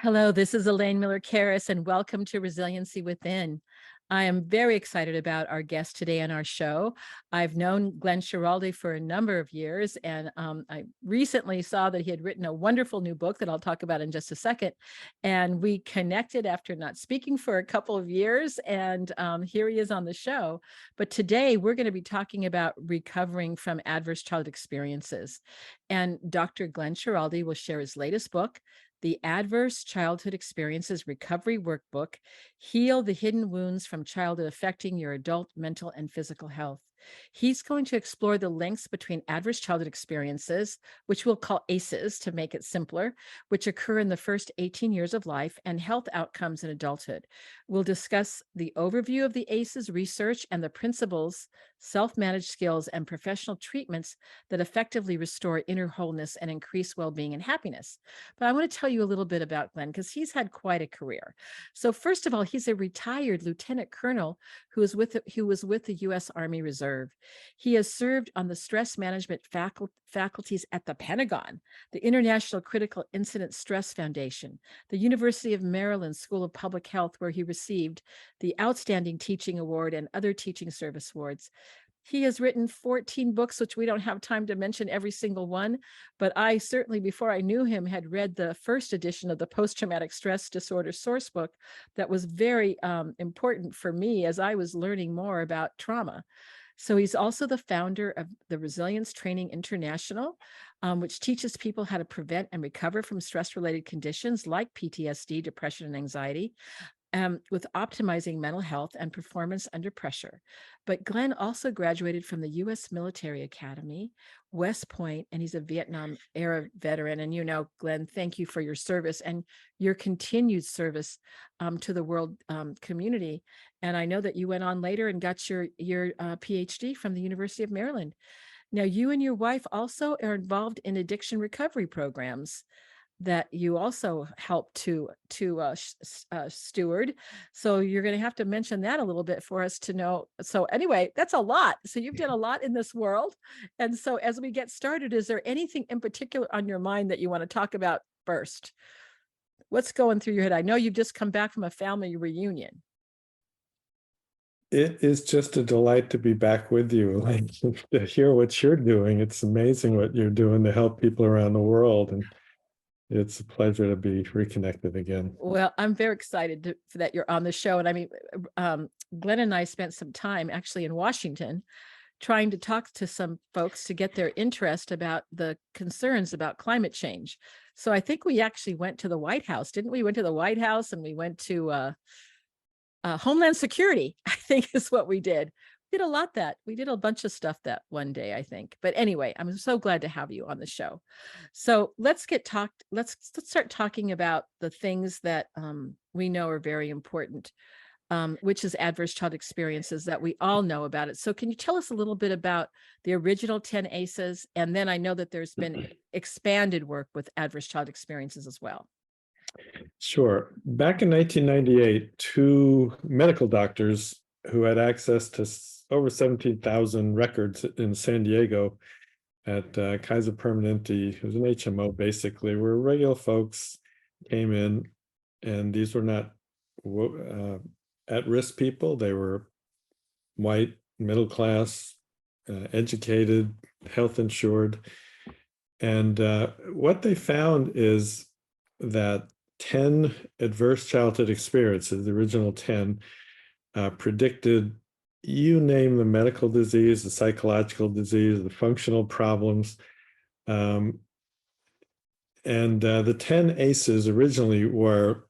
Hello, this is Elaine Miller-Karras, and welcome to Resiliency Within. I am very excited about our guest today on our show. I've known Glenn Schiraldi for a number of years, and I recently saw that he had written a wonderful new book that I'll talk about in just a second. And we connected after not speaking for a couple of years, and here he is on the show. But today we're going to be talking about recovering from adverse childhood experiences. And Dr. Glenn Schiraldi will share his latest book, the Adverse Childhood Experiences Recovery Workbook, Heal the Hidden Wounds from Childhood Affecting Your Adult Mental and Physical Health. He's going to explore the links between adverse childhood experiences, which we'll call ACEs to make it simpler, which occur in the first 18 years of life, and health outcomes in adulthood. We'll discuss the overview of the ACEs research and the principles, self-managed skills, and professional treatments that effectively restore inner wholeness and increase well-being and happiness. But I want to tell you a little bit about Glenn because he's had quite a career. So first of all, he's a retired lieutenant colonel who was with the U.S. Army Reserve. He has served on the stress management faculties at the Pentagon, the International Critical Incident Stress Foundation, the University of Maryland School of Public Health, where he received the Outstanding Teaching Award and other teaching service awards. He has written 14 books, which we don't have time to mention every single one, but I certainly, before I knew him, had read the first edition of the Post-Traumatic Stress Disorder Source Book that was very important for me as I was learning more about trauma. So he's also the founder of the Resilience Training International, which teaches people how to prevent and recover from stress-related conditions like PTSD, depression, and anxiety, with optimizing mental health and performance under pressure. But Glenn also graduated from the U.S. Military Academy, West Point, and he's a Vietnam era veteran. And you know, Glenn, thank you for your service and your continued service to the world community. And I know that you went on later and got your PhD from the University of Maryland. Now, you and your wife also are involved in addiction recovery programs that you also help to steward. So you're going to have to mention that a little bit for us to know. So anyway, that's a lot. So you've done a lot in this world. And so as we get started, is there anything in particular on your mind that you want to talk about first? What's going through your head? I know you've just come back from a family reunion. It is just a delight to be back with you, Elaine, to hear what you're doing. It's amazing what you're doing to help people around the world. And it's a pleasure to be reconnected again. Well, I'm very excited for that you're on the show. And I mean, Glenn and I spent some time actually in Washington trying to talk to some folks to get their interest about the concerns about climate change. So I think we actually went to the White House, didn't we? We went to the White House and we went to Homeland Security, I think is what we did. We did a bunch of stuff that one day, I think. But anyway, I'm so glad to have you on the show. So let's start talking about the things that we know are very important, which is adverse child experiences that we all know about it. So can you tell us a little bit about the original 10 ACEs? And then I know that there's been expanded work with adverse child experiences as well. Sure. Back in 1998, two medical doctors who had access to over 17,000 records in San Diego at Kaiser Permanente, it was an HMO basically, where regular folks came in, and these were not at-risk people. They were white, middle class, educated, health insured. And what they found is that 10 adverse childhood experiences, the original 10, predicted, you name the medical disease, the psychological disease, the functional problems. And the 10 ACEs originally were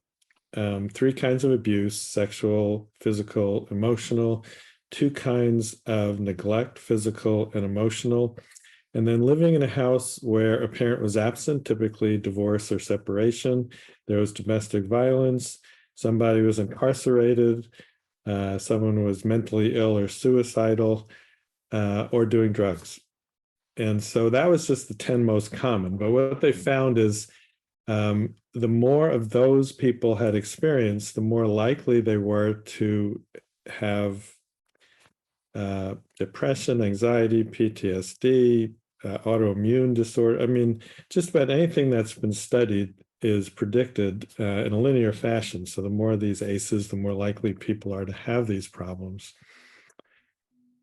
3 kinds of abuse: sexual, physical, emotional, 2 kinds of neglect, physical and emotional, and then living in a house where a parent was absent, typically divorce or separation. There was domestic violence, somebody was incarcerated, someone was mentally ill or suicidal, or doing drugs. And so that was just the 10 most common. But what they found is the more of those people had experienced, the more likely they were to have depression, anxiety, PTSD, autoimmune disorder. I mean, just about anything that's been studied is predicted in a linear fashion. So the more of these ACEs, the more likely people are to have these problems.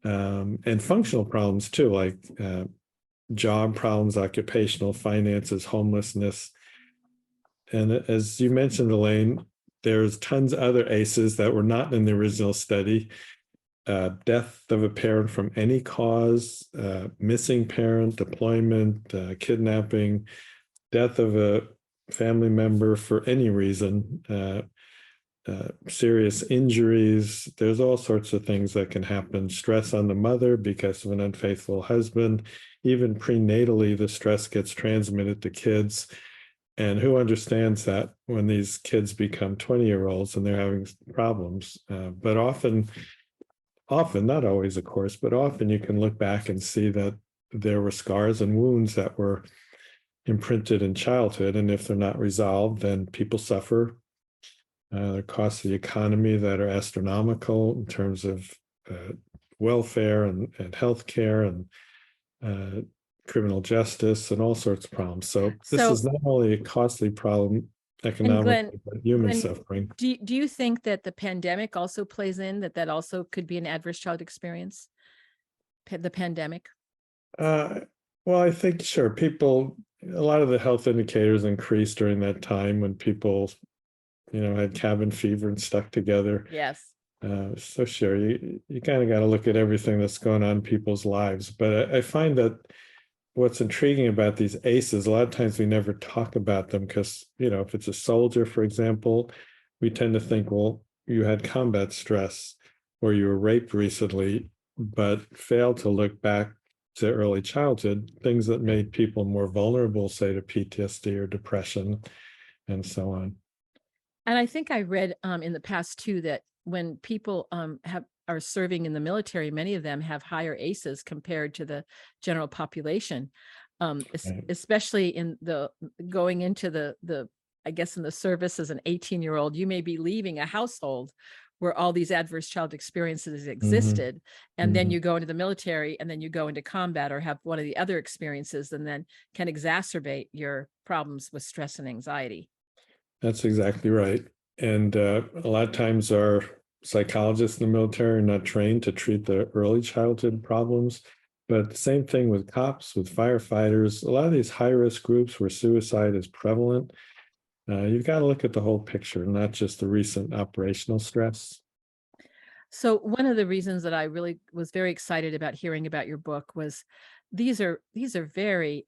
And functional problems too, like job problems, occupational finances, homelessness. And as you mentioned, Elaine, there's tons of other ACEs that were not in the original study. Death of a parent from any cause, missing parent, deployment, kidnapping, death of a family member for any reason, serious injuries. There's all sorts of things that can happen. Stress on the mother because of an unfaithful husband. Even prenatally, the stress gets transmitted to kids. And who understands that when these kids become 20-year-olds and they're having problems? But often, not always, of course, but often you can look back and see that there were scars and wounds that were imprinted in childhood. And if they're not resolved, then people suffer. The costs of the economy that are astronomical in terms of welfare and healthcare and criminal justice and all sorts of problems. So this is So, not only a costly problem and Glenn, economically, but human suffering. do you think that the pandemic also plays in, that also could be an adverse child experience? The pandemic? Well, I think, sure, a lot of the health indicators increased during that time when people, had cabin fever and stuck together. Yes. So sure, you kind of got to look at everything that's going on in people's lives. But I find that what's intriguing about these ACEs, a lot of times we never talk about them because, if it's a soldier, for example, we tend to think, well, you had combat stress or you were raped recently, but fail to look back to early childhood, things that made people more vulnerable, say, to PTSD or depression and so on. And I think I read in the past too that when people are serving in the military, many of them have higher ACEs compared to the general population, Right. especially in the going into the I guess in the service as an 18-year-old, you may be leaving a household where all these adverse child experiences existed, and then you go into the military, and then you go into combat or have one of the other experiences, and then can exacerbate your problems with stress and anxiety. That's exactly right. And a lot of times our psychologists in the military are not trained to treat the early childhood problems. But the same thing with cops, with firefighters, a lot of these high-risk groups where suicide is prevalent. You've got to look at the whole picture, not just the recent operational stress. So one of the reasons that I really was very excited about hearing about your book was these are very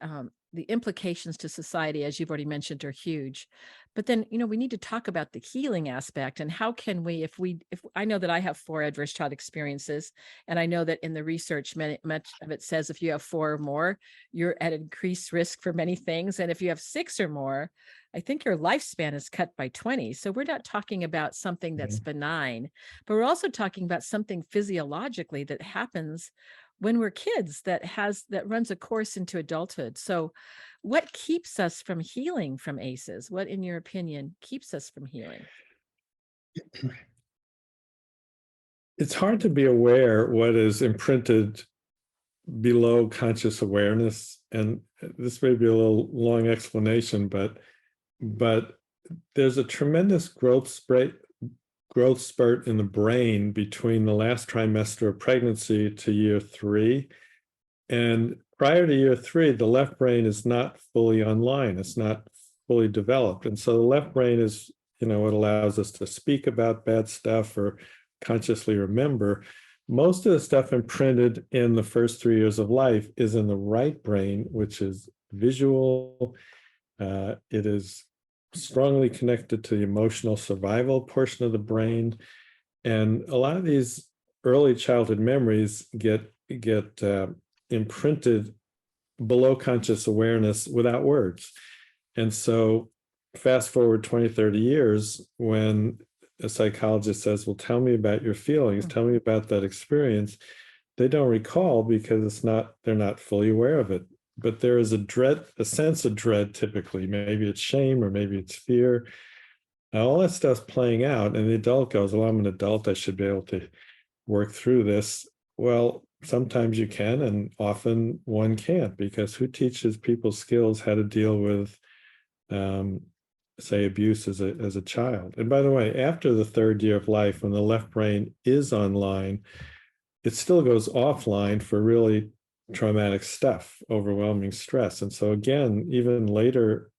the implications to society, as you've already mentioned, are huge. But then, we need to talk about the healing aspect and how can we, if I know that I have 4 adverse child experiences, and I know that in the research, much of it says if you have 4 or more, you're at increased risk for many things. And if you have 6 or more, I think your lifespan is cut by 20. So we're not talking about something that's benign, but we're also talking about something physiologically that happens when we're kids that runs a course into adulthood. So what keeps us from healing from ACEs? What, in your opinion, keeps us from healing? It's hard to be aware what is imprinted below conscious awareness. And this may be a little long explanation, but there's a tremendous growth spurt in the brain between the last trimester of pregnancy to year 3. And prior to year 3, the left brain is not fully online. It's not fully developed. And so the left brain is, what allows us to speak about bad stuff or consciously remember. Most of the stuff imprinted in the first 3 years of life is in the right brain, which is visual. It is strongly connected to the emotional survival portion of the brain. And a lot of these early childhood memories get imprinted below conscious awareness without words. And so fast forward 20, 30 years, when a psychologist says, well, tell me about your feelings, tell me about that experience, they don't recall because they're not fully aware of it. But there is a sense of dread typically. Maybe it's shame or maybe it's fear. All that stuff's playing out, and the adult goes, well, I'm an adult, I should be able to work through this. Well, sometimes you can, and often one can't, because who teaches people skills how to deal with say, abuse as a child. And by the way, after the third year of life, when the left brain is online, it still goes offline for really traumatic stuff, overwhelming stress. And so again, even later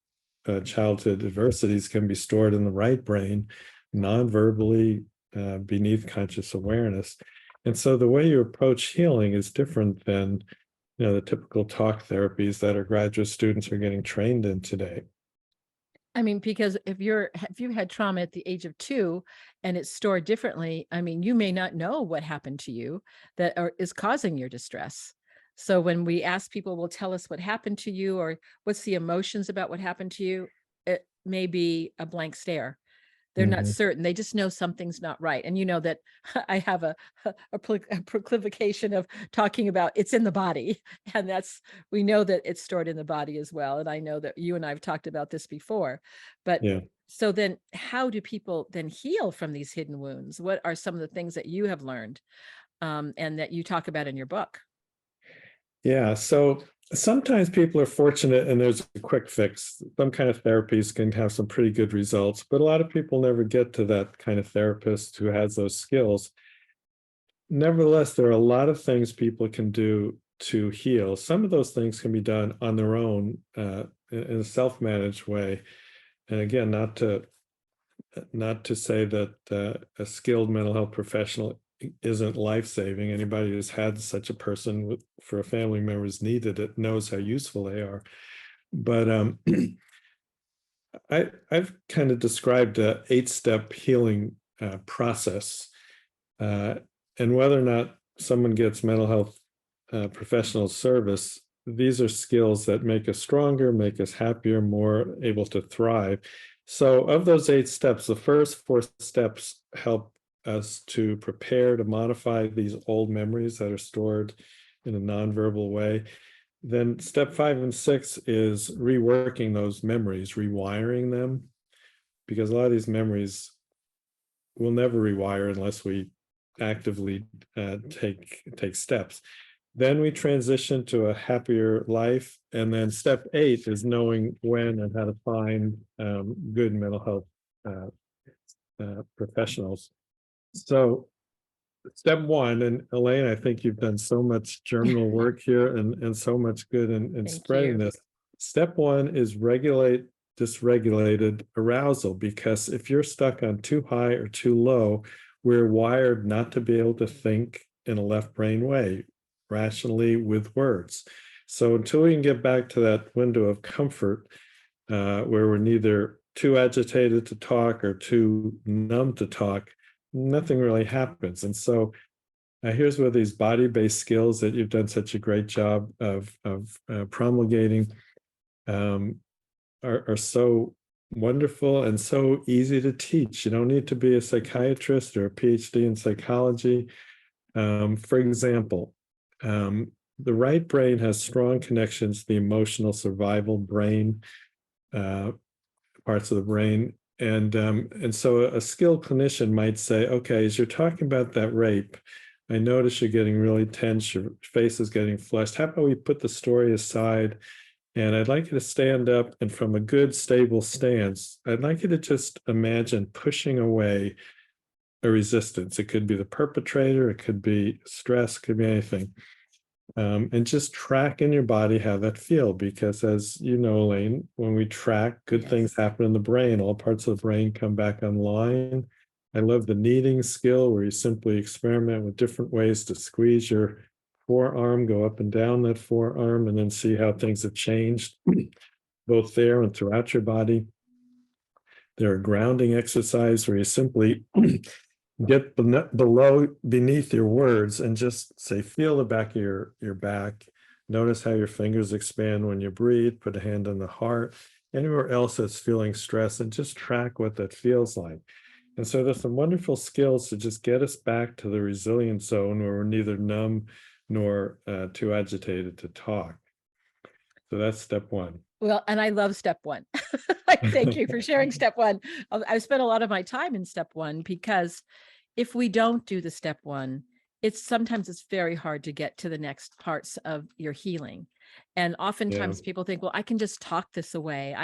childhood adversities can be stored in the right brain, non-verbally, beneath conscious awareness. And so the way you approach healing is different than, the typical talk therapies that our graduate students are getting trained in today. I mean, because if you had trauma at the age of 2 and it's stored differently, I mean, you may not know what happened to you that is causing your distress. So when we ask people, well, tell us what happened to you, or what's the emotions about what happened to you, it may be a blank stare. They're not Mhm. certain. They just know something's not right. And you know that I have a proclivication of talking about it's in the body. And we know that it's stored in the body as well. And I know that you and I have talked about this before. But Yeah. so then how do people then heal from these hidden wounds? What are some of the things that you have learned, and that you talk about in your book? Yeah. So sometimes people are fortunate and there's a quick fix. Some kind of therapies can have some pretty good results, but a lot of people never get to that kind of therapist who has those skills. Nevertheless, there are a lot of things people can do to heal. Some of those things can be done on their own, in a self-managed way. And again, not to say that a skilled mental health professional isn't life-saving. Anybody who's had such a person for a family member who's needed it knows how useful they are. But I've kind of described a 8-step healing process, uh, and whether or not someone gets mental health professional service, these are skills that make us stronger, make us happier, more able to thrive. So, of those 8 steps, the first 4 steps help us to prepare to modify these old memories that are stored in a nonverbal way. Then, step 5 and 6 is reworking those memories, rewiring them, because a lot of these memories will never rewire unless we actively take steps. Then we transition to a happier life. And then step 8 is knowing when and how to find good mental health professionals. So step 1, and Elaine, I think you've done so much germinal work here and so much good in Thank spreading you. this. Step 1 is regulate dysregulated arousal, because if you're stuck on too high or too low, we're wired not to be able to think in a left brain way, rationally with words. So until we can get back to that window of comfort, where we're neither too agitated to talk or too numb to talk, nothing really happens. And so here's where these body-based skills that you've done such a great job of promulgating um, are so wonderful and so easy to teach. You don't need to be a psychiatrist or a PhD in psychology. For example, the right brain has strong connections to the emotional survival brain, uh, parts of the brain. And so a skilled clinician might say, okay, as you're talking about that rape, I notice you're getting really tense, your face is getting flushed. How about we put the story aside? And I'd like you to stand up, and from a good, stable stance, I'd like you to just imagine pushing away a resistance. It could be the perpetrator, it could be stress, it could be anything. And just track in your body how that feel, because as you know, Elaine, when we track, good things Yes. happen in the brain. All parts of the brain come back online. I love the kneading skill, where you simply experiment with different ways to squeeze your forearm, go up and down that forearm, and then see how things have changed both there and throughout your body. There are grounding exercise where you simply get below beneath your words and just say, feel the back of your back. Notice how your fingers expand when you breathe. Put a hand on the heart. Anywhere else that's feeling stress, and just track what that feels like. And so there's some wonderful skills to just get us back to the resilient zone, where we're neither numb nor too agitated to talk. So that's step 1. Well, and I love step 1. Thank you for sharing step 1. I've spent a lot of my time in step 1, because if we don't do the step 1, sometimes it's very hard to get to the next parts of your healing. And Yeah. oftentimes people think, well, I can just talk this away.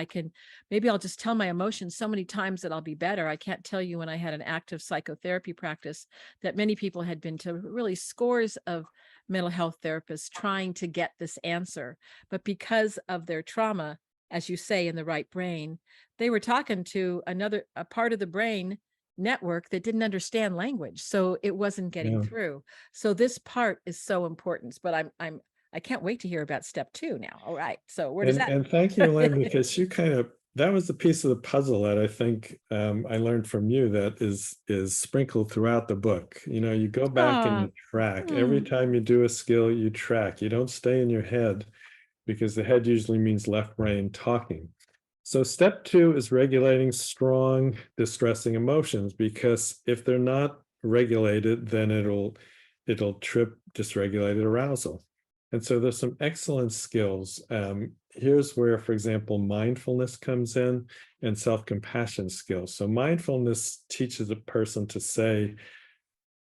Maybe I'll just tell my emotions so many times that I'll be better. I can't tell you when I had an active psychotherapy practice that many people had been to really scores of mental health therapists trying to get this answer. But because of their trauma, as you say, in the right brain, they were talking to a part of the brain network that didn't understand language. So it wasn't getting Yeah. through. So this part is so important. But I can't wait to hear about step 2 now. All right. So where does that? And thank you, Elaine, because you kind of that was the piece of the puzzle that I think I learned from you that is sprinkled throughout the book. You know, you go back and Oh, you track. Every hmm. time you do a skill, you track. You don't stay in your head because the head usually means left brain talking. So step 2 is regulating strong, distressing emotions, because if they're not regulated, then it'll trip dysregulated arousal. And so there's some excellent skills. Here's where, for example, mindfulness comes in, and self-compassion skills. So mindfulness teaches a person to say,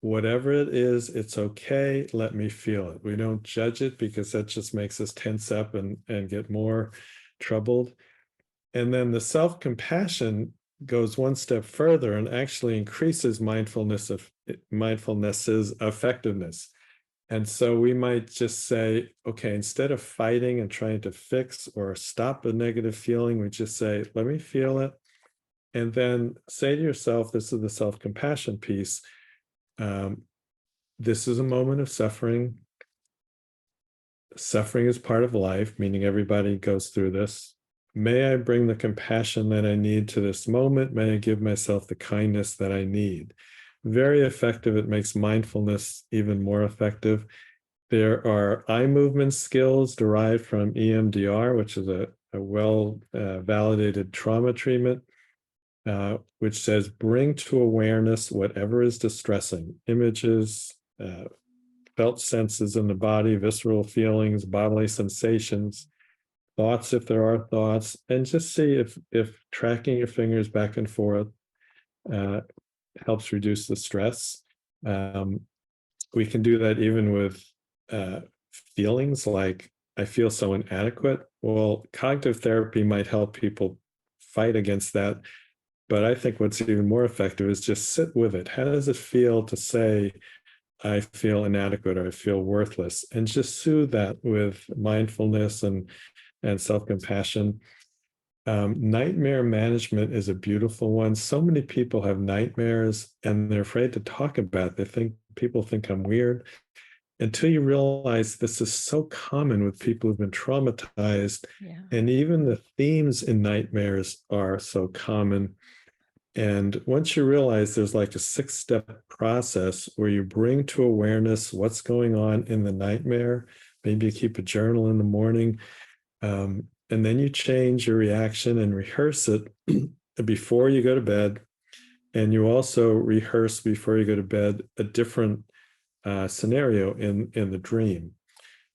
whatever it is, it's okay. Let me feel it. We don't judge it, because that just makes us tense up and get more troubled. And then the self-compassion goes one step further and actually increases mindfulness's effectiveness. And so we might just say, okay, instead of fighting and trying to fix or stop a negative feeling, we just say, let me feel it. And then say to yourself, this is the self-compassion piece. Um, this is a moment of suffering. Suffering is part of life, meaning everybody goes through this. May I bring the compassion that I need to this moment? May I give myself the kindness that I need? Very effective. It makes mindfulness even more effective. There are eye movement skills derived from EMDR, which is a well validated trauma treatment, which says bring to awareness whatever is distressing, images, felt senses in the body, visceral feelings, bodily sensations, thoughts if there are thoughts, and just see if tracking your fingers back and forth uh, helps reduce the stress. Um, we can do that even with uh, feelings like I feel so inadequate. Well, cognitive therapy might help people fight against that. But I think what's even more effective is just sit with it. How does it feel to say, I feel inadequate or I feel worthless? And just soothe that with mindfulness and self-compassion. Nightmare management is a beautiful one. So many people have nightmares and they're afraid to talk about it. People think I'm weird, until you realize this is so common with people who've been traumatized. Yeah. And even the themes in nightmares are so common. And once you realize there's like a 6-step process where you bring to awareness what's going on in the nightmare, maybe you keep a journal in the morning, and then you change your reaction and rehearse it before you go to bed. And you also rehearse before you go to bed a different scenario in the dream.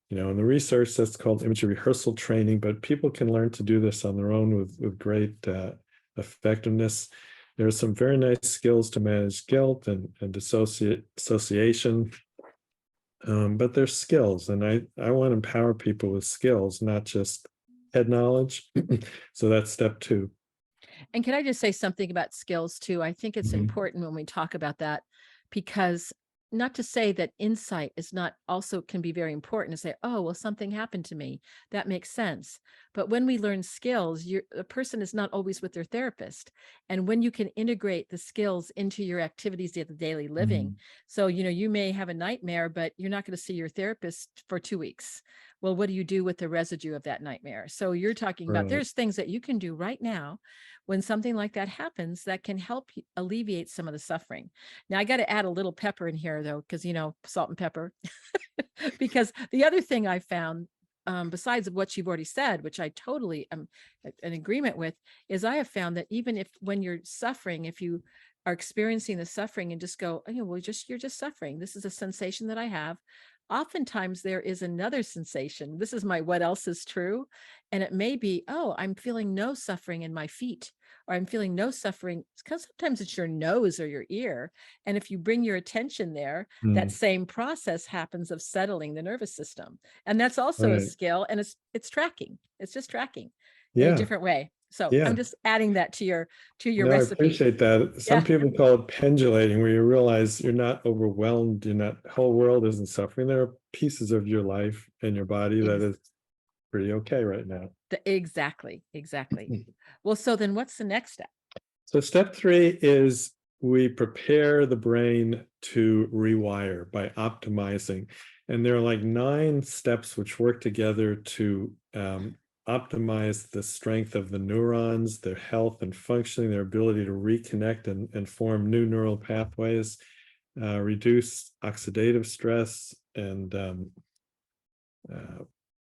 You know, in the research, that's called imagery rehearsal training, but people can learn to do this on their own with great effectiveness. There are some very nice skills to manage guilt and association, but they're skills, and I want to empower people with skills, not just head knowledge. So that's step 2. And can I just say something about skills too? I think it's Mhm. important when we talk about that, because not to say that insight is not also can be very important to say, oh, well, something happened to me. That makes sense. But when we learn skills, a person is not always with their therapist. And when you can integrate the skills into your activities of the daily living. Mhm. So, you may have a nightmare, but you're not going to see your therapist for 2 weeks. Well, what do you do with the residue of that nightmare? So you're talking about Right. there's things that you can do right now when something like that happens that can help alleviate some of the suffering. Now, I got to add a little pepper in here, though, because, salt and pepper. Because the other thing I found, besides what you've already said, which I totally am in agreement with, is I have found that even if when you're suffering, if you are experiencing the suffering and just go, oh, well, you're just suffering. This is a sensation that I have. oftentimes there is another sensation. This is my what else is true. And it may be, oh, I'm feeling no suffering in my feet, or I'm feeling no suffering, because sometimes it's your nose or your ear. And if you bring your attention there, that Mm. same process happens of settling the nervous system. And that's also a Right. skill, and it's tracking. It's just tracking in a Yeah. different way. So Yeah. I'm just adding that to your No, I recipe. appreciate that. Some Yeah, people call it pendulating, where you realize you're not overwhelmed, you're not, the whole world isn't suffering. There are pieces of your life and your body that ex- is pretty okay right now. exactly, exactly. Well, so then what's the next step? So step 3 is we prepare the brain to rewire by optimizing. And there are like 9 steps which work together to optimize the strength of the neurons, their health and functioning, their ability to reconnect and form new neural pathways, reduce oxidative stress, and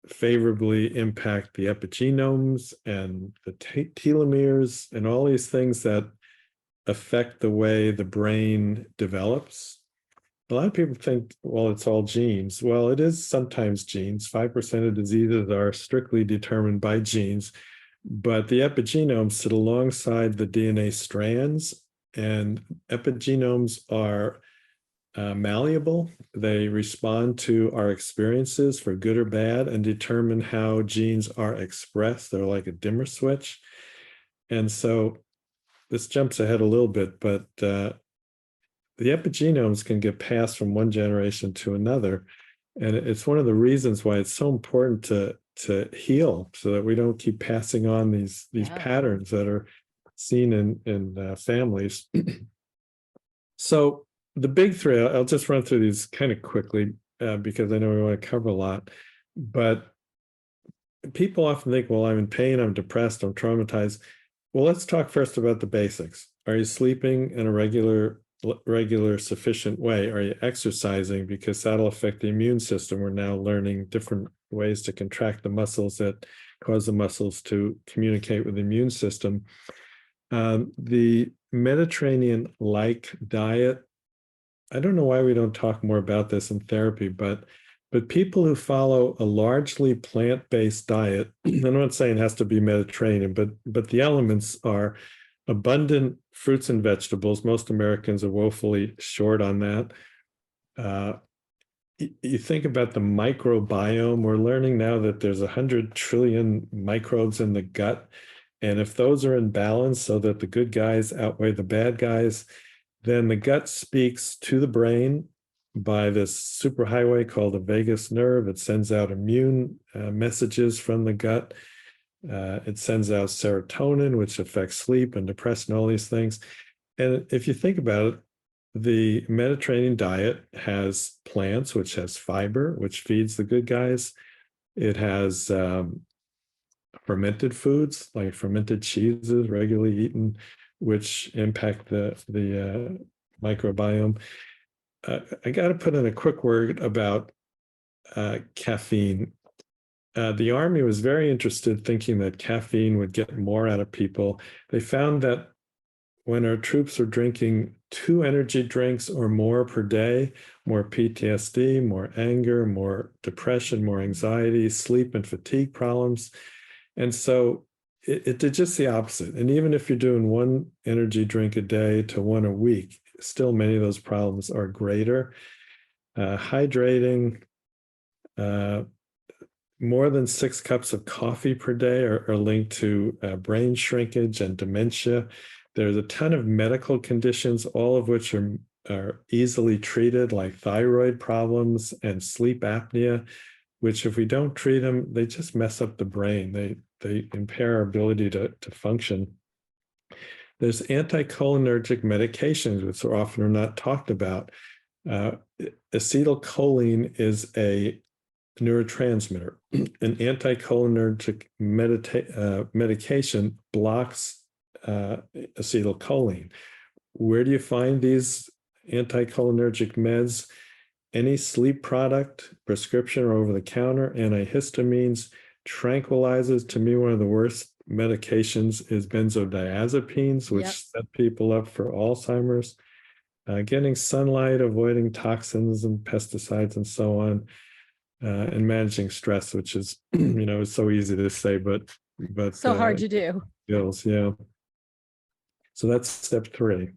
favorably impact the epigenomes and the telomeres and all these things that affect the way the brain develops. A lot of people think, well, it's all genes. Well, it is sometimes genes. 5% of diseases are strictly determined by genes, but the epigenomes sit alongside the DNA strands, and epigenomes are malleable. They respond to our experiences for good or bad and determine how genes are expressed. They're like a dimmer switch. And so this jumps ahead a little bit, but the epigenomes can get passed from one generation to another. And it's one of the reasons why it's so important to heal, so that we don't keep passing on these Yeah. patterns that are seen in families. So the big 3, I'll just run through these kind of quickly because I know we want to cover a lot. But people often think, well, I'm in pain, I'm depressed, I'm traumatized. Well, let's talk first about the basics. Are you sleeping in a regular, sufficient way? Are you exercising? Because that'll affect the immune system. We're now learning different ways to contract the muscles that cause the muscles to communicate with the immune system. The Mediterranean-like diet, I don't know why we don't talk more about this in therapy, but people who follow a largely plant-based diet, I'm not saying it has to be Mediterranean, but the elements are abundant fruits and vegetables. Most Americans are woefully short on that. You think about the microbiome. We're learning now that there's 100 trillion microbes in the gut. And if those are in balance so that the good guys outweigh the bad guys, then the gut speaks to the brain by this superhighway called the vagus nerve. It sends out immune messages from the gut. It sends out serotonin, which affects sleep and depression, all these things. And if you think about it, the Mediterranean diet has plants, which has fiber, which feeds the good guys. It has fermented foods like fermented cheeses regularly eaten, which impact the microbiome. I got to put in a quick word about caffeine. The Army was very interested, thinking that caffeine would get more out of people. They found that when our troops are drinking 2 energy drinks or more per day, more PTSD, more anger, more depression, more anxiety, sleep and fatigue problems. And so it did just the opposite. And even if you're doing 1 energy drink a day to 1 a week, still many of those problems are greater. Hydrating, more than 6 cups of coffee per day are linked to brain shrinkage and dementia. There's a ton of medical conditions, all of which are easily treated, like thyroid problems and sleep apnea, which if we don't treat them, they just mess up the brain. They impair our ability to function. There's anticholinergic medications, which are often not talked about. Acetylcholine is a neurotransmitter. An anticholinergic medication blocks acetylcholine. Where do you find these anticholinergic meds? Any sleep product, prescription or over the counter, antihistamines, tranquilizers. To me, one of the worst medications is benzodiazepines, Yep. which set people up for Alzheimer's. getting sunlight, avoiding toxins and pesticides and so on, and managing stress, which is, it's so easy to say, but So hard to do. skills, yeah. So that's step 3.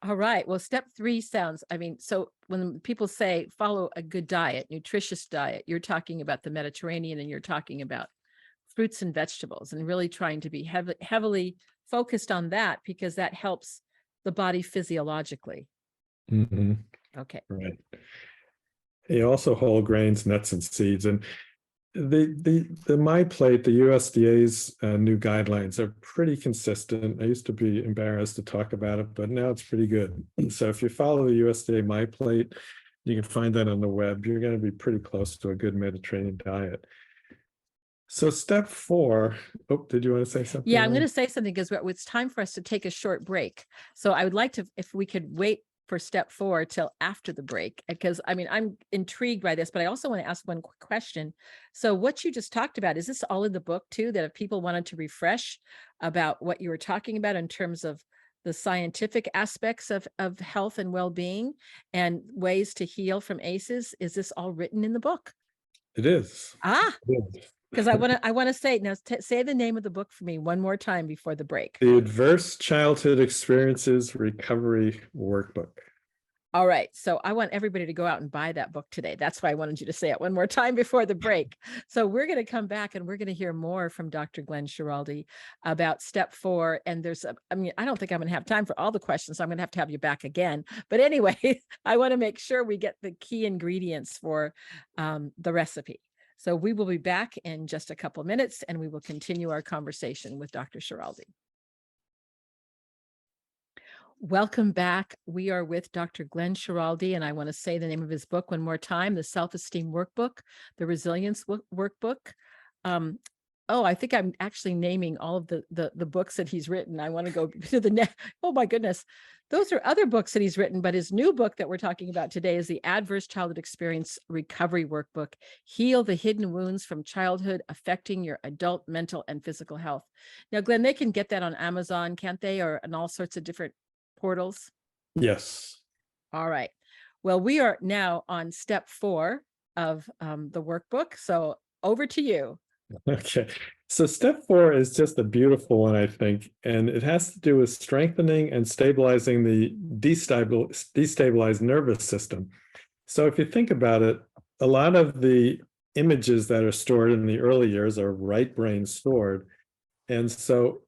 All right. Well, step 3 sounds, so when people say follow a good diet, nutritious diet, you're talking about the Mediterranean and you're talking about fruits and vegetables and really trying to be heavily focused on that because that helps the body physiologically. Mm-hmm. Okay. Right. Also whole grains, nuts, and seeds. And the My Plate, the USDA's new guidelines are pretty consistent. I used to be embarrassed to talk about it, but now it's pretty good. So if you follow the USDA My Plate, you can find that on the web. You're going to be pretty close to a good Mediterranean diet. So step 4. Oh, did you want to say something? Yeah, I'm going to say something because it's time for us to take a short break. So I would like to, if we could wait for step 4 till after the break, because I'm intrigued by this, but I also want to ask one quick question. So what you just talked about, is this all in the book too, that if people wanted to refresh about what you were talking about in terms of the scientific aspects of health and well-being and ways to heal from ACEs, is this all written in the book? It is. Ah, It is. because I want to say now, say the name of the book for me one more time before the break. The Adverse Childhood Experiences Recovery Workbook. All right. So I want everybody to go out and buy that book today. That's why I wanted you to say it one more time before the break. So we're going to come back and we're going to hear more from Dr. Glenn Schiraldi about step 4. And I don't think I'm going to have time for all the questions. So I'm going to have you back again. But anyway, I want to make sure we get the key ingredients for the recipe. So we will be back in just a couple of minutes and we will continue our conversation with Dr. Schiraldi. Welcome back. We are with Dr. Glenn Schiraldi, and I want to say the name of his book one more time, The Self-Esteem Workbook, The Resilience Workbook. I think I'm actually naming all of the books that he's written. I want to go to the next. Oh my goodness. Those are other books that he's written, but his new book that we're talking about today is the Adverse Childhood Experience Recovery Workbook, Heal the Hidden Wounds from Childhood Affecting Your Adult Mental and Physical Health. Now, Glenn, they can get that on Amazon, can't they? Or on all sorts of different portals? Yes. All right. Well, we are now on step 4 of the workbook. So over to you. Okay. So step 4 is just a beautiful one, I think, and it has to do with strengthening and stabilizing the destabilized nervous system. So if you think about it, a lot of the images that are stored in the early years are right brain stored. And so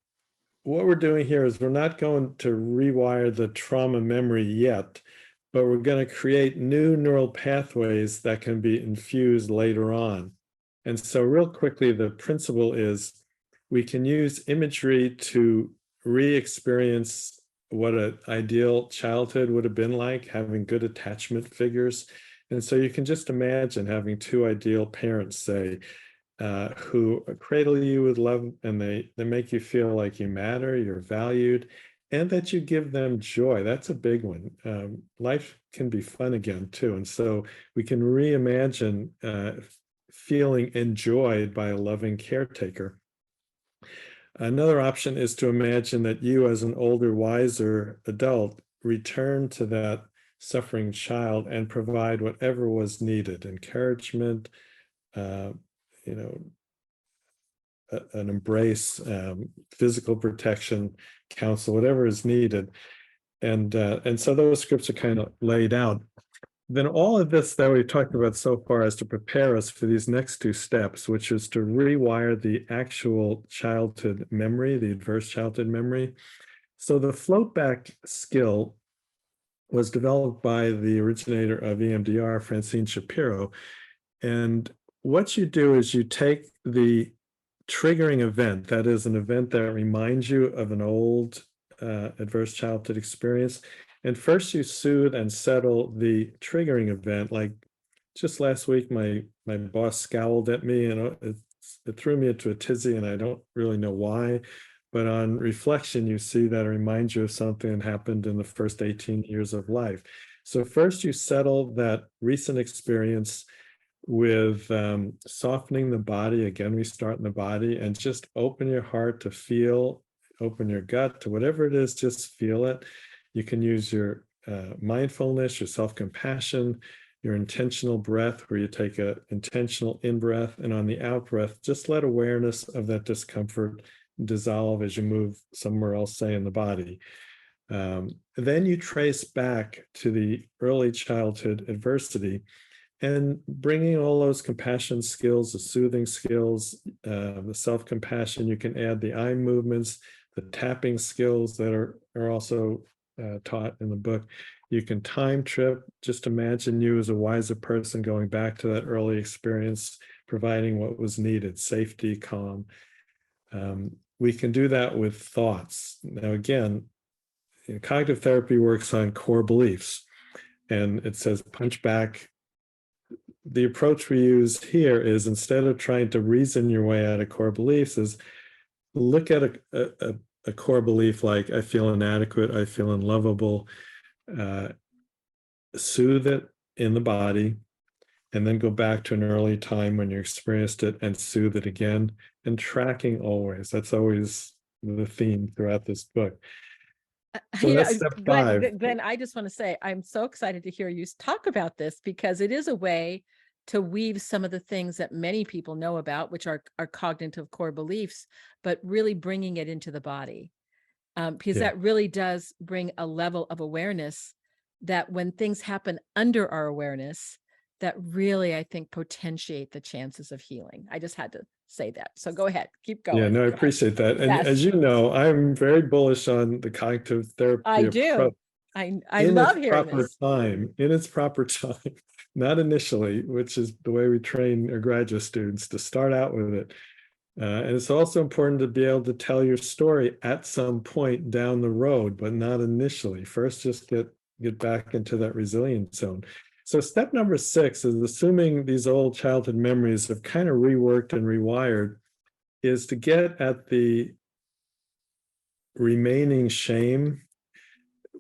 what we're doing here is we're not going to rewire the trauma memory yet, but we're going to create new neural pathways that can be infused later on. And so real quickly, the principle is we can use imagery to re-experience what an ideal childhood would have been like, having good attachment figures. And so you can just imagine having 2 ideal parents, say, who cradle you with love, and they make you feel like you matter, you're valued, and that you give them joy. That's a big one. Life can be fun again too. And so we can reimagine feeling enjoyed by a loving caretaker. Another option is to imagine that you, as an older, wiser adult, return to that suffering child and provide whatever was needed, encouragement, an embrace, physical protection, counsel, whatever is needed. And so those scripts are kind of laid out. Then all of this that we've talked about so far is to prepare us for these next 2 steps, which is to rewire the actual childhood memory, the adverse childhood memory. So the float back skill was developed by the originator of EMDR, Francine Shapiro. And what you do is you take the triggering event, that is an event that reminds you of an old adverse childhood experience, and first you soothe and settle the triggering event. Like just last week, my boss scowled at me, and it threw me into a tizzy, and I don't really know why. But on reflection, you see that it reminds you of something that happened in the first 18 years of life. So first you settle that recent experience with softening the body. Again, we start in the body, and just open your heart to feel, open your gut to whatever it is, just feel it. You can use your mindfulness, your self-compassion, your intentional breath, where you take an intentional in-breath, and on the out-breath, just let awareness of that discomfort dissolve as you move somewhere else, say in the body. Then you trace back to the early childhood adversity and bringing all those compassion skills, the soothing skills, the self-compassion. You can add the eye movements, the tapping skills that are also taught in the book. You can time trip. Just imagine you as a wiser person going back to that early experience, providing what was needed, safety, calm. We can do that with thoughts. Now, again, cognitive therapy works on core beliefs, and it says punch back. The approach we use here is, instead of trying to reason your way out of core beliefs, is look at a core belief like I feel inadequate, I feel unlovable, soothe it in the body, and then go back to an early time when you experienced it and soothe it again, and tracking always. That's always the theme throughout this book. So that's step five. Glenn, I just want to say, I'm so excited to hear you talk about this, because it is a way to weave some of the things that many people know about, which are cognitive core beliefs, but really bringing it into the body. Because that really does bring a level of awareness that when things happen under our awareness, that really, I think, potentiate the chances of healing. I just had to say that. So go ahead, keep going. Yeah, no, I appreciate that. And Yes. as you know, I'm very bullish on the cognitive therapy I do. approach. I love hearing this. In its proper time, not initially, which is the way we train our graduate students, to start out with it. And it's also important to be able to tell your story at some point down the road, but not initially. First, just get back into that resilience zone. So step number 6 is, assuming these old childhood memories have kind of reworked and rewired, is to get at the remaining shame,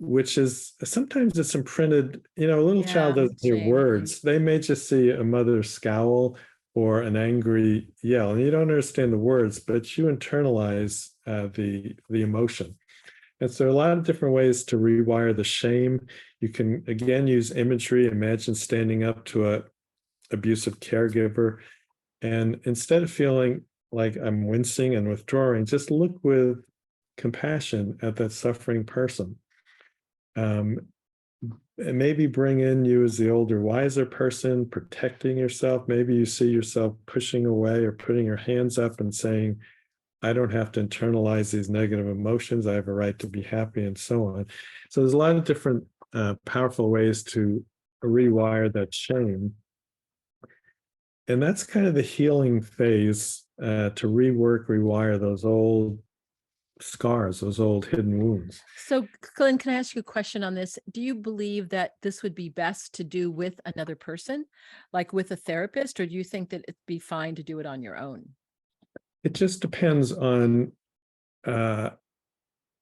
which is sometimes it's imprinted. A little child doesn't hear words. They may just see a mother scowl or an angry yell, and you don't understand the words, but you internalize the emotion. And so a lot of different ways to rewire the shame. You can, again, use imagery. Imagine standing up to a abusive caregiver, and instead of feeling like I'm wincing and withdrawing, just look with compassion at that suffering person. And maybe bring in you as the older, wiser person, protecting yourself. Maybe you see yourself pushing away or putting your hands up and saying, I don't have to internalize these negative emotions. I have a right to be happy, and so on. So there's a lot of different powerful ways to rewire that shame. And that's kind of the healing phase, to rewire those old scars, those old hidden wounds. So, Glenn, can I ask you a question on this? Do you believe that this would be best to do with another person, like with a therapist, or do you think that it'd be fine to do it on your own? It just depends on where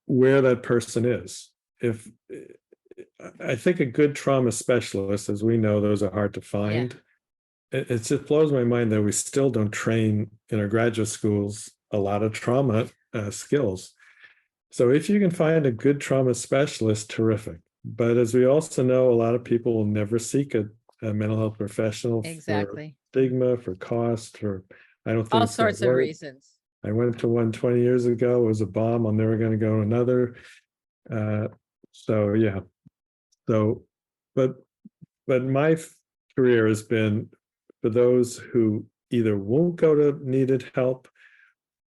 that person is. If I think a good trauma specialist, as we know, those are hard to find. It just blows my mind that we still don't train in our graduate schools a lot of trauma skills. So if you can find a good trauma specialist, terrific. But as we also know, a lot of people will never seek a mental health professional for stigma, for cost, or I don't think all sorts of reasons. I went to one 20 years ago. It was a bomb. I'm never going to go to another. So yeah. So, but my career has been for those who either won't go to needed help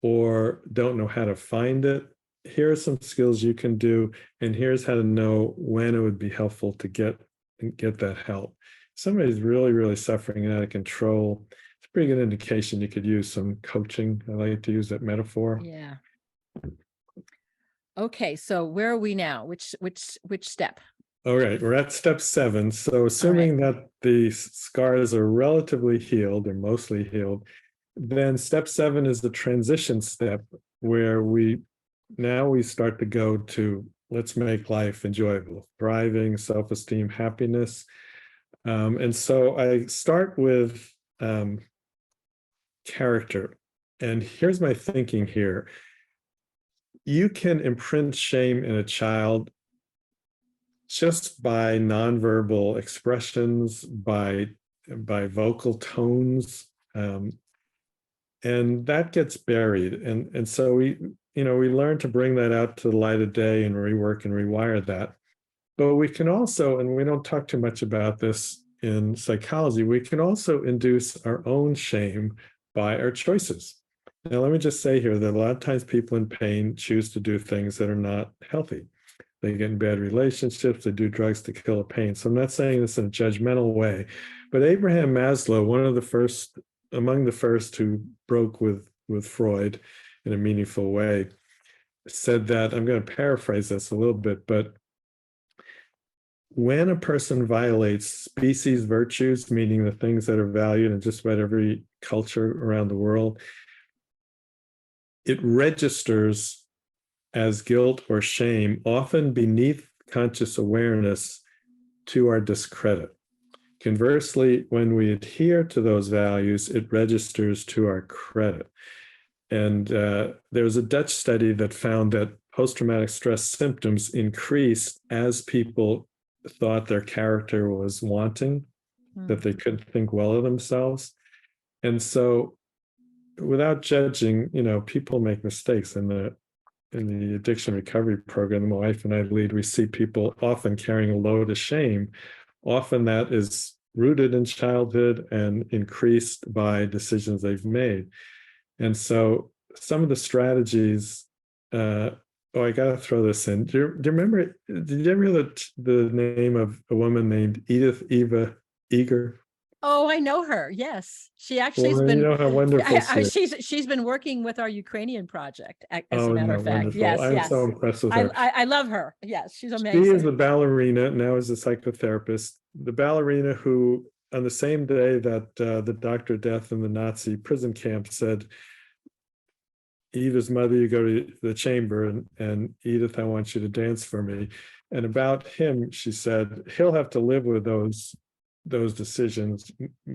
or don't know how to find it. Here are some skills you can do, and here's how to know when it would be helpful to get that help. Somebody's really, really suffering out of control. It's a pretty good indication you could use some coaching. I like to use that metaphor. Yeah. Okay, so where are we now? Which step? All right, we're at step 7. So assuming that the scars are relatively healed or mostly healed, then step 7 is the transition step, where we start to go to, let's make life enjoyable, thriving, self-esteem, happiness. And so I start with character. And here's my thinking here. You can imprint shame in a child just by nonverbal expressions, by vocal tones, and that gets buried. And so we learn to bring that out to the light of day and rework and rewire that. But we can also, and we don't talk too much about this in psychology, we can also induce our own shame by our choices. Now, let me just say here that a lot of times people in pain choose to do things that are not healthy. They get in bad relationships, they do drugs to kill the pain. So I'm not saying this in a judgmental way, but Abraham Maslow, one of the first, among the first who broke with Freud in a meaningful way, said that, I'm going to paraphrase this a little bit, but when a person violates species virtues, meaning the things that are valued in just about every culture around the world, it registers as guilt or shame, often beneath conscious awareness, to our discredit. Conversely, when we adhere to those values, it registers to our credit. And there was a Dutch study that found that post-traumatic stress symptoms increased as people thought their character was wanting, that they couldn't think well of themselves. And so without judging, people make mistakes. In the addiction recovery program my wife and I lead, we see people often carrying a load of shame. Often that is rooted in childhood and increased by decisions they've made. And so some of the strategies, I got to throw this in. Do you remember, did you ever hear the name of a woman named Edith Eva Eger? Oh, I know her. Yes, she actually has Well, been. you know how wonderful she is. She's been working with our Ukrainian project, as a Oh, matter no, of fact. wonderful. Yes, I'm so yes. impressed with her. I love her. Yes, she's She is amazing. a ballerina, now is a psychotherapist. The ballerina who, on the same day that the Dr. Death in the Nazi prison camp said, Eva's mother, you go to the chamber, and Edith, I want you to dance for me. And about him, she said, he'll have to live with those decisions.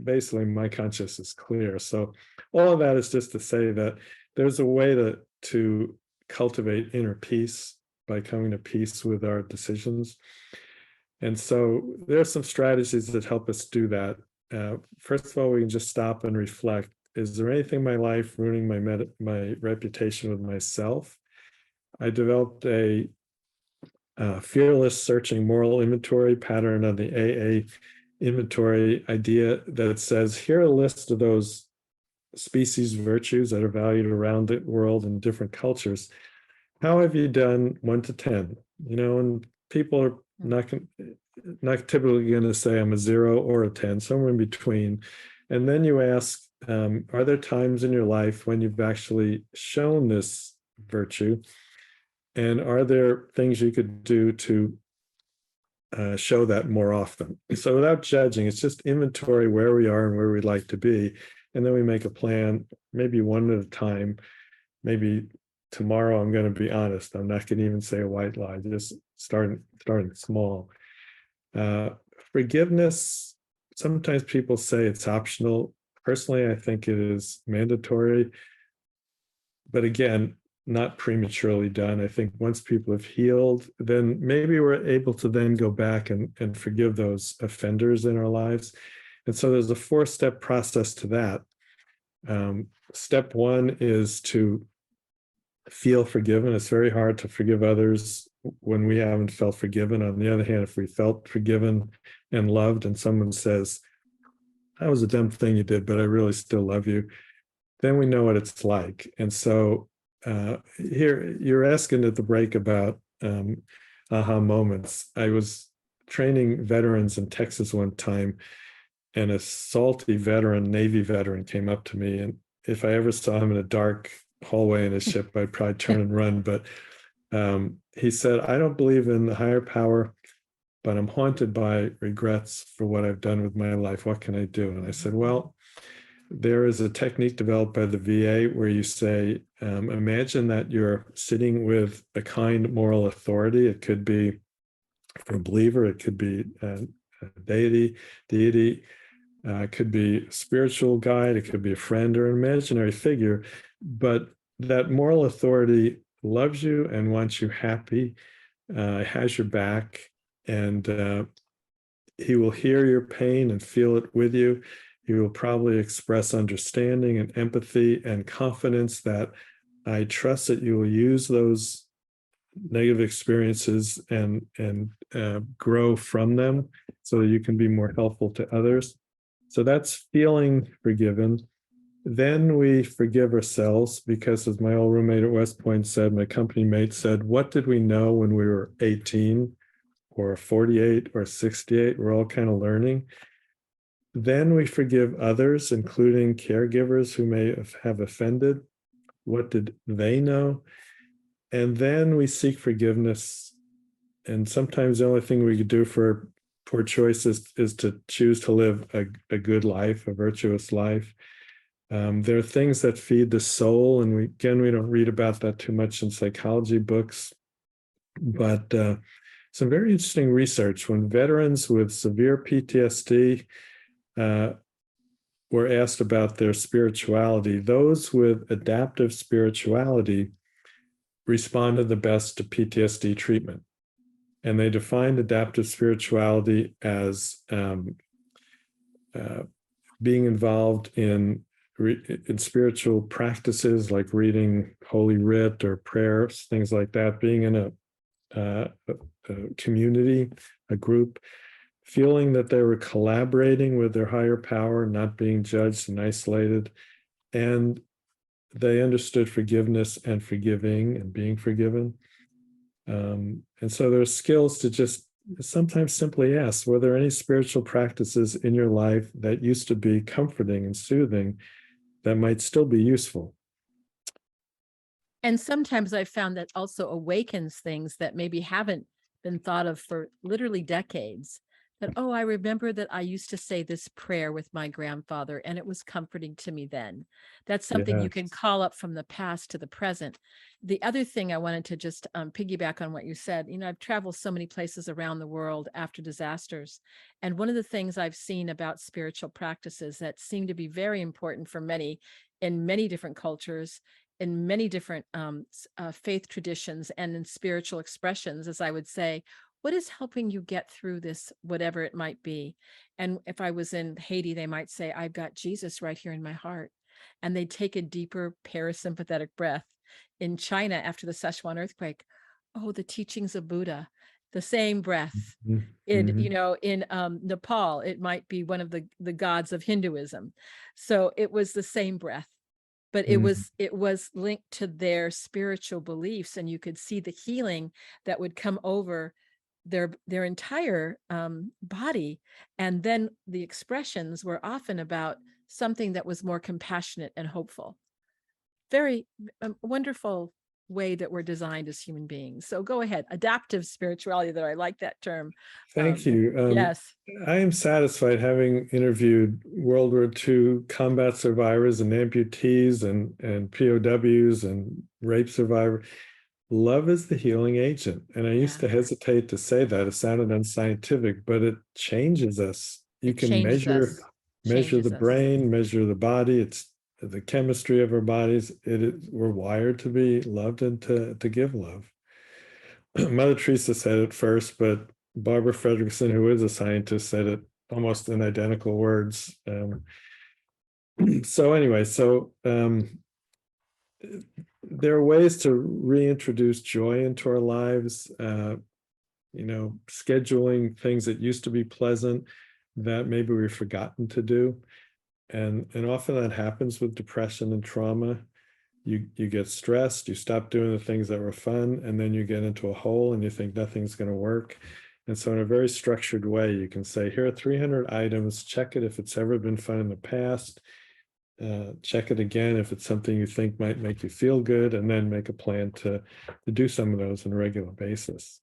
Basically, my conscience is clear. So all of that is just to say that there's a way to cultivate inner peace by coming to peace with our decisions. And so there are some strategies that help us do that. First of all, we can just stop and reflect. Is there anything in my life ruining my reputation with myself? I developed a fearless searching moral inventory pattern on the AA inventory idea that says, here are a list of those species virtues that are valued around the world in different cultures. How have you done 1 to 10? And people are not typically going to say I'm a 0 or a 10, somewhere in between. And then you ask, are there times in your life when you've actually shown this virtue? And are there things you could do to show that more often? So without judging, it's just inventory where we are and where we'd like to be. And then we make a plan, maybe one at a time. Maybe tomorrow I'm going to be honest. I'm not going to even say a white lie, just starting small. Forgiveness, sometimes people say it's optional. Personally, I think it is mandatory. But again, not prematurely done. I think once people have healed, then maybe we're able to then go back and forgive those offenders in our lives. And so there's a 4-step process to that. Step 1 is to feel forgiven. It's very hard to forgive others when we haven't felt forgiven. On the other hand, if we felt forgiven and loved, and someone says, that was a dumb thing you did, but I really still love you, then we know what it's like. And so here you're asking at the break about aha moments. I was training veterans in Texas one time, and a salty veteran, Navy veteran, came up to me. And if I ever saw him in a dark hallway in a ship, I'd probably turn and run. But he said, I don't believe in the higher power, but I'm haunted by regrets for what I've done with my life. What can I do? And I said, well, there is a technique developed by the VA where you say, imagine that you're sitting with a kind moral authority. It could be for a believer, it could be a deity, it could be a spiritual guide, it could be a friend or an imaginary figure, but that moral authority loves you and wants you happy, has your back, and he will hear your pain and feel it with you. He will probably express understanding and empathy and confidence that I trust that you will use those negative experiences and grow from them so that you can be more helpful to others. So that's feeling forgiven. Then we forgive ourselves because, as my old roommate at West Point said, my company mate said, what did we know when we were 18 or 48 or 68? We're all kind of learning. Then we forgive others, including caregivers who may have offended. What did they know? And then we seek forgiveness. And sometimes the only thing we could do for poor choices is to choose to live a good life, a virtuous life. There are things that feed the soul, and we don't read about that too much in psychology books, but some very interesting research. When veterans with severe PTSD were asked about their spirituality, those with adaptive spirituality responded the best to PTSD treatment. And they defined adaptive spirituality as being involved in spiritual practices like reading Holy Writ or prayers, things like that, being in a community, a group, feeling that they were collaborating with their higher power, not being judged and isolated. And they understood forgiveness and forgiving and being forgiven. And so there's skills to just sometimes simply ask, were there any spiritual practices in your life that used to be comforting and soothing that might still be useful? And sometimes I found that also awakens things that maybe haven't been thought of for literally decades. That, oh, I remember that I used to say this prayer with my grandfather, and it was comforting to me then. That's something you can Yes. call up from the past to the present. The other thing I wanted to just piggyback on what you said, I've traveled so many places around the world after disasters. And one of the things I've seen about spiritual practices that seem to be very important for many in many different cultures, in many different faith traditions, and in spiritual expressions, as I would say, what is helping you get through this, whatever it might be? And if I was in Haiti, they might say, I've got Jesus right here in my heart. And they take a deeper parasympathetic breath. In China, after the Sichuan earthquake, oh, the teachings of Buddha, the same breath. In, Mm-hmm. in Nepal, it might be one of the gods of Hinduism. So it was the same breath, but it Mm-hmm. was linked to their spiritual beliefs, and you could see the healing that would come over their entire body. And then the expressions were often about something that was more compassionate and hopeful. Very wonderful way that we're designed as human beings. So go ahead. Adaptive spirituality, that I like that term. Thank you. Yes. I am satisfied, having interviewed World War II combat survivors and amputees and POWs and rape survivors. Love is the healing agent. And I used Yeah. to hesitate to say that. It sounded unscientific, but it changes us. You It can changes us. measure the Changes us. brain, measure the body. It's the chemistry of our bodies. We're wired to be loved and to give love. Mother Teresa said it first, but Barbara Fredrickson, who is a scientist, said it almost in identical words. So anyway, there are ways to reintroduce joy into our lives. Scheduling things that used to be pleasant that maybe we've forgotten to do, and often that happens with depression and trauma. You get stressed, you stop doing the things that were fun, and then you get into a hole and you think nothing's going to work. And so in a very structured way, you can say, here are 300 items, check it if it's ever been fun in the past, check it again if it's something you think might make you feel good, and then make a plan to do some of those on a regular basis.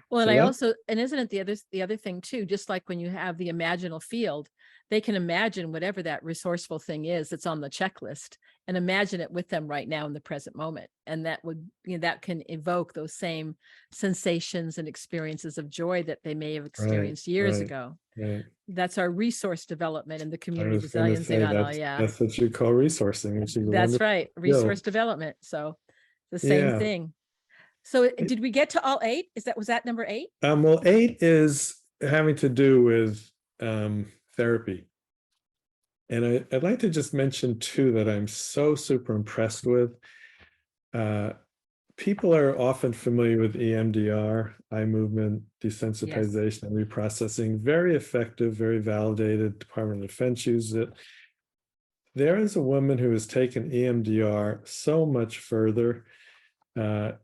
Well, and So I that, also, and isn't it the other thing too, just like when you have the imaginal field, they can imagine whatever that resourceful thing is that's on the checklist and imagine it with them right now in the present moment. And that would, that can evoke those same sensations and experiences of joy that they may have right, experienced years right, ago. right. That's our resource development in the I community was going to resiliency say model. Yeah, that's what you call resourcing, which is a that's wonderful right. skill. Resource development. So the same Yeah. thing. So did we get to all 8? Was that number 8? Well, 8 is having to do with therapy. And I'd like to just mention 2 that I'm so super impressed with. People are often familiar with EMDR, eye movement desensitization and reprocessing. Very effective, very validated. Department of Defense uses it. There is a woman who has taken EMDR so much further. And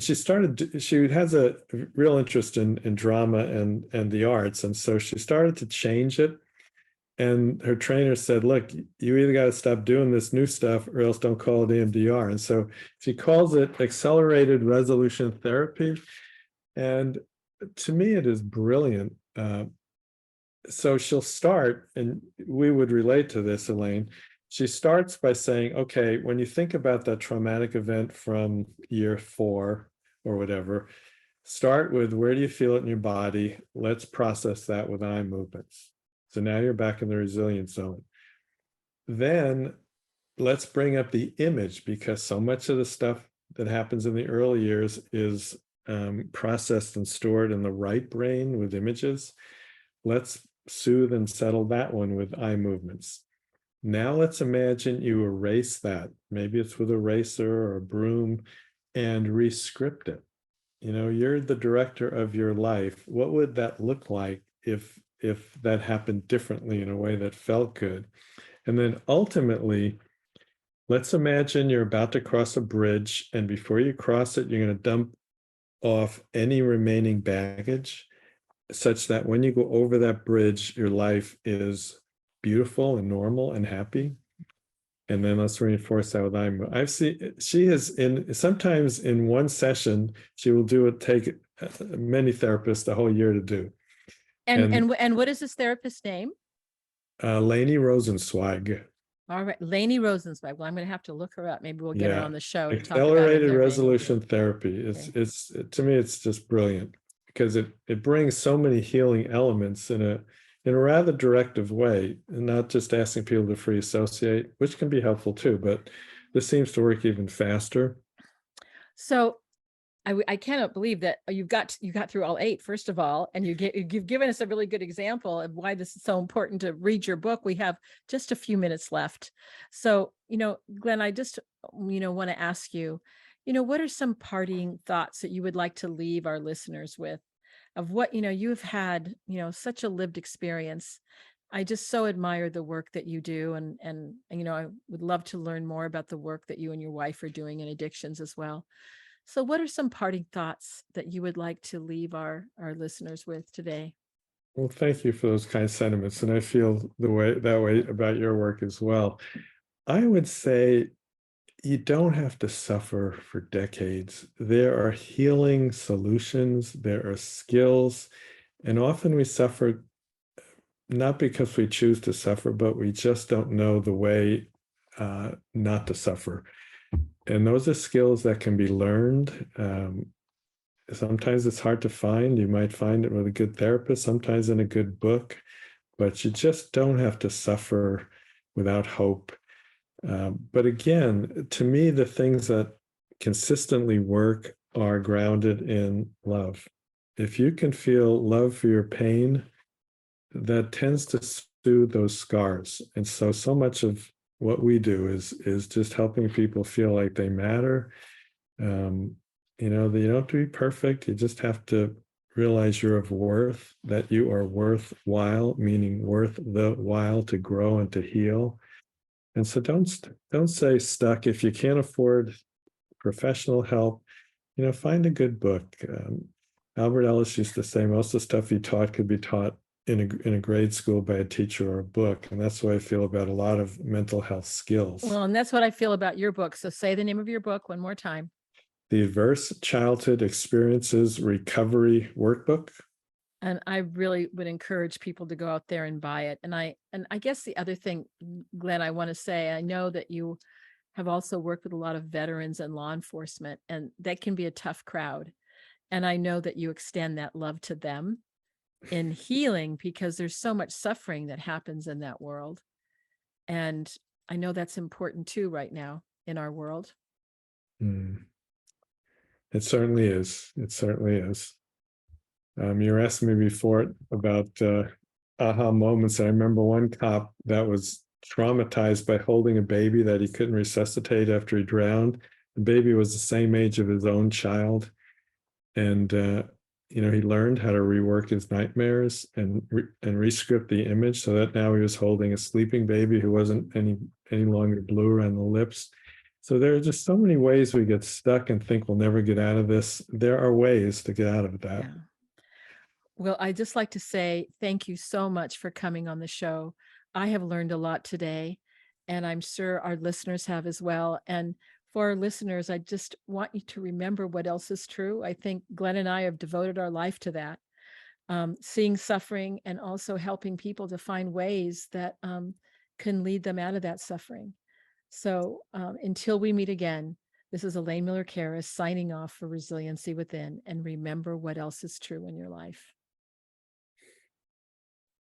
she has a real interest in drama and the arts. And so she started to change it. And her trainer said, look, you either got to stop doing this new stuff or else don't call it EMDR. And so she calls it accelerated resolution therapy. And to me, it is brilliant. So she'll start, and we would relate to this, Elaine. She starts by saying, okay, when you think about that traumatic event from year 4 or whatever, start with where do you feel it in your body? Let's process that with eye movements. So now you're back in the resilience zone. Then let's bring up the image, because so much of the stuff that happens in the early years is processed and stored in the right brain with images. Let's soothe and settle that one with eye movements. Now let's imagine you erase that. Maybe it's with a eraser or a broom, and rescript it. You're the director of your life. What would that look like if that happened differently in a way that felt good? And then ultimately, let's imagine you're about to cross a bridge, and before you cross it, you're going to dump off any remaining baggage, such that when you go over that bridge, your life is beautiful and normal and happy. And then let's reinforce that with I've seen she has sometimes in one session, she will take many therapists a whole year to do. And what is this therapist's name? Lainey Rosenzweig. All right, Lainey Rosenzweig. Well, I'm going to have to look her up. Maybe we'll get her on the show to talk about accelerated resolution therapy. It's to me, it's just brilliant, because it brings so many healing elements in a rather directive way, and not just asking people to free associate, which can be helpful too, but this seems to work even faster. So I cannot believe that you got through all 8, first of all, and you've given us a really good example of why this is so important to read your book. We have just a few minutes left. So, Glenn, I just, want to ask you, what are some parting thoughts that you would like to leave our listeners with of what, you've had, such a lived experience. I just so admire the work that you do. And I would love to learn more about the work that you and your wife are doing in addictions as well. So what are some parting thoughts that you would like to leave our listeners with today? Well, thank you for those kind sentiments. And I feel that way about your work as well. I would say you don't have to suffer for decades. There are healing solutions, there are skills, and often we suffer not because we choose to suffer, but we just don't know the way not to suffer. And those are skills that can be learned. Sometimes it's hard to find. You might find it with a good therapist, sometimes in a good book, but you just don't have to suffer without hope. But again, to me, the things that consistently work are grounded in love. If you can feel love for your pain, that tends to soothe those scars. And so much of what we do is just helping people feel like they matter. You don't have to be perfect. You just have to realize you're of worth, that you are worthwhile, meaning worth the while to grow and to heal. And so don't say stuck. If you can't afford professional help, find a good book. Albert Ellis used to say most of the stuff he taught could be taught in a grade school by a teacher or a book. And that's what I feel about a lot of mental health skills. Well, and that's what I feel about your book. So say the name of your book one more time. The Adverse Childhood Experiences Recovery Workbook. And I really would encourage people to go out there and buy it. And I guess the other thing, Glenn, I want to say, I know that you have also worked with a lot of veterans and law enforcement, and that can be a tough crowd. And I know that you extend that love to them in healing, because there's so much suffering that happens in that world. And I know that's important too right now in our world. It certainly is. It certainly is. You were asking me before about aha moments. I remember one cop that was traumatized by holding a baby that he couldn't resuscitate after he drowned. The baby was the same age of his own child, and he learned how to rework his nightmares and rescript the image so that now he was holding a sleeping baby who wasn't any longer blue around the lips. So there are just so many ways we get stuck and think we'll never get out of this. There are ways to get out of that. Yeah. Well, I just like to say thank you so much for coming on the show. I have learned a lot today, and I'm sure our listeners have as well. And for our listeners, I just want you to remember what else is true. I think Glenn and I have devoted our life to that, seeing suffering and also helping people to find ways that can lead them out of that suffering. So until we meet again, this is Elaine Miller Karras signing off for Resiliency Within. And remember what else is true in your life.